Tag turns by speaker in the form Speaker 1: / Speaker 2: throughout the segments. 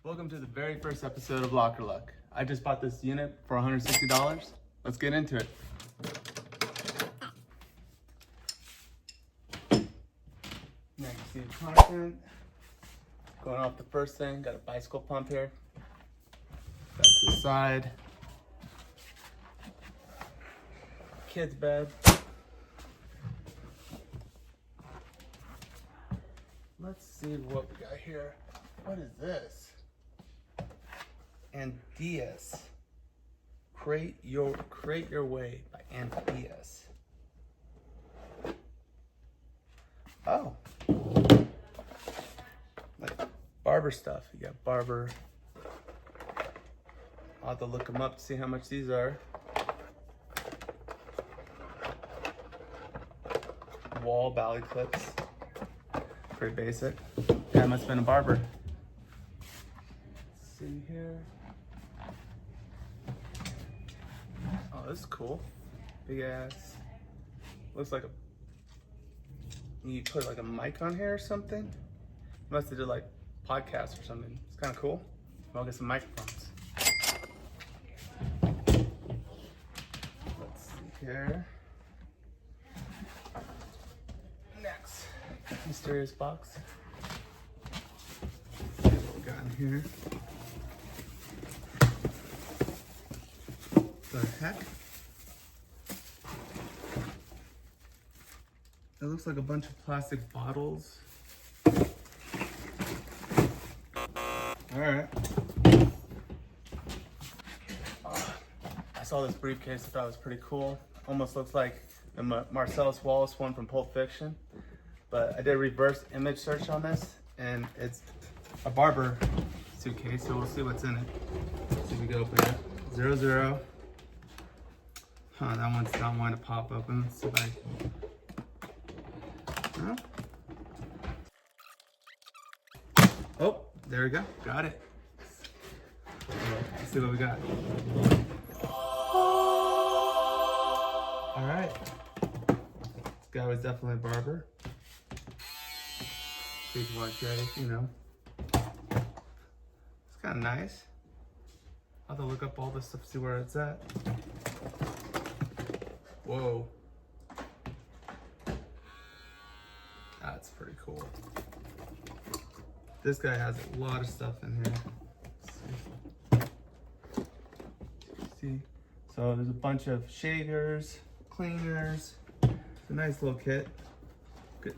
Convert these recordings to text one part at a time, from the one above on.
Speaker 1: Welcome to the very first episode of Locker Luck. I just bought this unit for $160. Let's get into it. Now you see the content. Going off the first thing, got a bicycle pump here. Got to the side. Kid's bed. Let's see what we got here. What is this? Andias. Create Your Way by Andias. Oh. Like barber stuff. You got barber. I'll have to look them up to see how much these are. Wall ballet clips. Pretty basic. Yeah, it must have been a barber. Let's see here. Oh, this is cool. Big ass. Looks like you put like a mic on here or something. Must have did like podcasts or something. It's kind of cool. I'll get some microphones. Let's see here. Next, mysterious box. What we got in here? The heck? It looks like a bunch of plastic bottles. Alright. I saw this briefcase, I thought it was pretty cool. Almost looks like the Marcellus Wallace one from Pulp Fiction. But I did a reverse image search on this, and it's a barber suitcase, so we'll see what's in it. See if we can open it. 00. Huh, that one's not wanting to pop open. Let's see if I... Huh? Oh, there we go. Got it. Let's see what we got. All right. This guy was definitely a barber. Big white gray, you know. It's kind of nice. I'll have to look up all this stuff, see where it's at. Whoa. That's pretty cool. This guy has a lot of stuff in here. Let's see. So there's a bunch of shavers, cleaners. It's a nice little kit.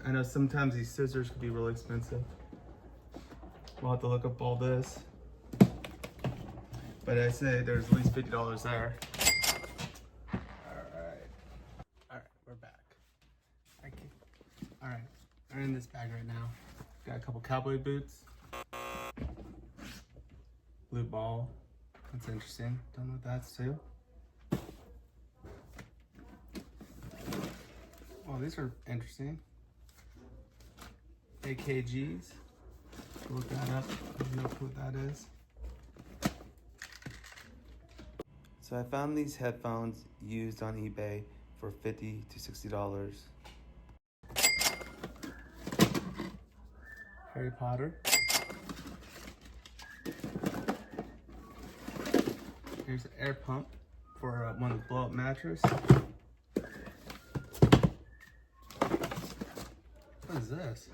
Speaker 1: I know sometimes these scissors can be really expensive. We'll have to look up all this. But I say there's at least $50 there. Alright, we're back. Alright, I'm in this bag right now. Got a couple cowboy boots. Blue ball. That's interesting. Don't know what that's too. Oh, these are interesting. AKGs. Look that up. I don't know what that is. So I found these headphones used on eBay for $50 to $60. Harry Potter. Here's an air pump for one of the blow-up mattress. What is this?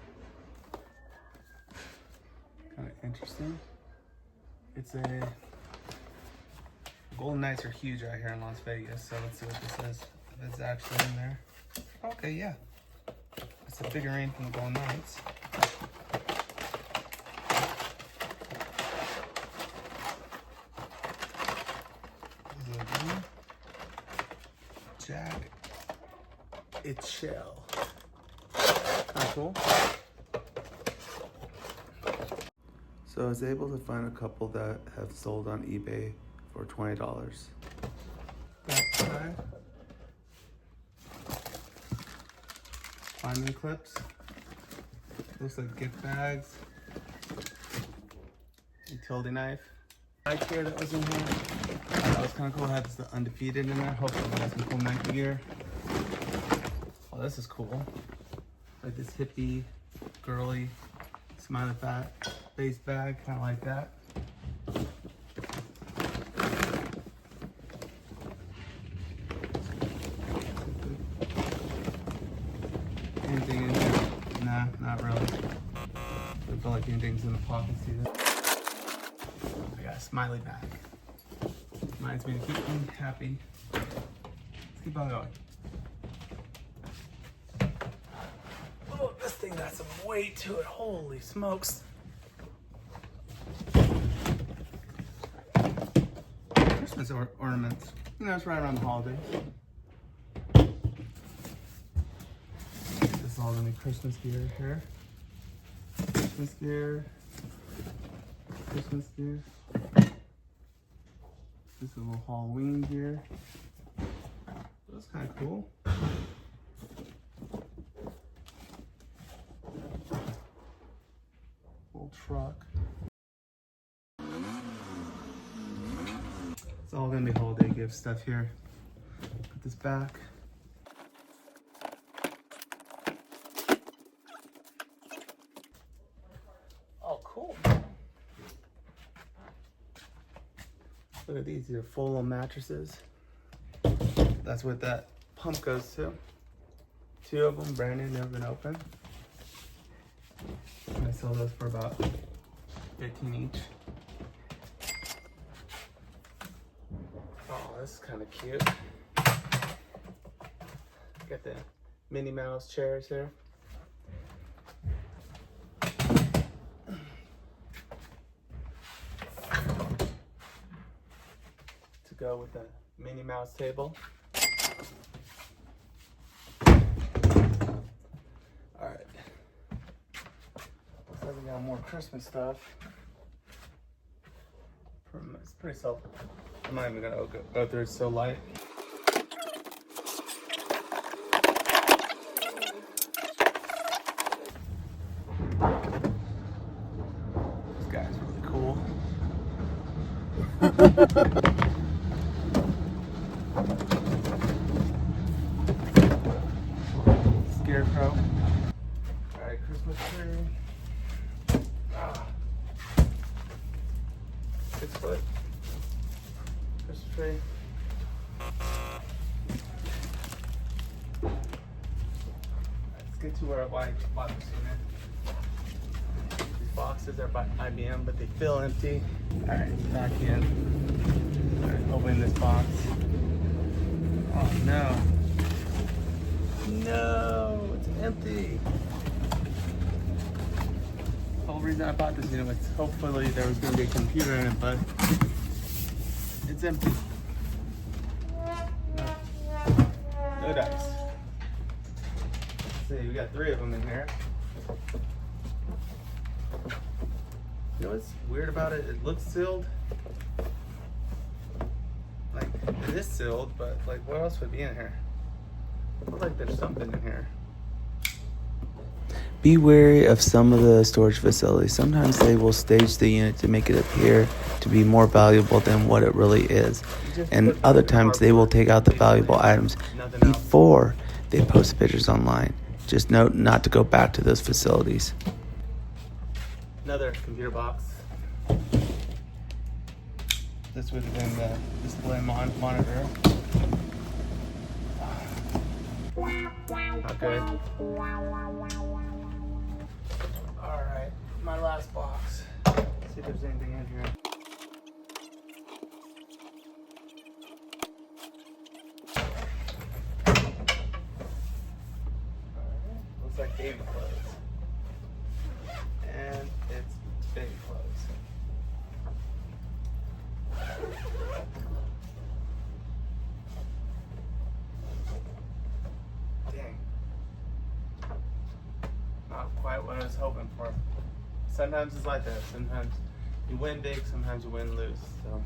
Speaker 1: Kind of interesting. It's a Golden Knights are huge out here in Las Vegas, so let's see what this is. If it's actually in there. Okay, yeah. It's a figurine from the Golden Knights. Jack Eichel. Kind of cool. So I was able to find a couple that have sold on eBay for $20. Backside. Climbing clips. Looks like gift bags. Utility knife. Right here that was in here. That was kind of cool. It has the Undefeated in there. Hopefully it has some cool Nike gear. Oh, this is cool. Like this hippie, girly, smiley face bag, kind of like that. sticking things in the pockets either. I got a smiley bag. Reminds me to keep me happy. Let's keep on going. Oh, this thing got some weight to it. Holy smokes. Christmas ornaments. You know, it's right around the holidays. This is all gonna be Christmas gear here. Christmas gear. Christmas gear. This is a little Halloween gear. That's kind of cool. Little truck. It's all gonna be holiday gift stuff here. Put this back. Oh, cool. Look at these, these are full of mattresses. That's what that pump goes to. 2 of them, brand new, never been opened. I sell those for about 15 each. Oh, this is kind of cute. Got the Minnie Mouse chairs here. To go with the Minnie Mouse table. Alright. Looks like we got more Christmas stuff. It's pretty self. I'm not even gonna go through it, it's so light. This guy's really cool. Scarecrow. Alright, Christmas tree. 6 foot. Christmas tree. Let's get to where I bought this unit. These boxes are by IBM, but they feel empty. Alright, back in. Alright, opening this box. Oh no. No, it's empty. The whole reason I bought this unit was hopefully there was going to be a computer in it, but it's empty. No dice. Let's see, we got 3 of them in here. You know what's weird about it? It looks sealed. Like, it is sealed, but like, what else would be in here? I feel like there's something in here.
Speaker 2: Be wary of some of the storage facilities. Sometimes they will stage the unit to make it appear to be more valuable than what it really is. And other times they will take out the valuable items before they post pictures online. Just note not to go back to those facilities.
Speaker 1: Another computer box. This would have been the display monitor. Not good. Alright, my last box. Let's see if there's anything in here. Alright, looks like baby clothes. And it's baby clothes. Dang. Not quite what I was hoping for. Sometimes it's like that. Sometimes you win big, sometimes you win loose. So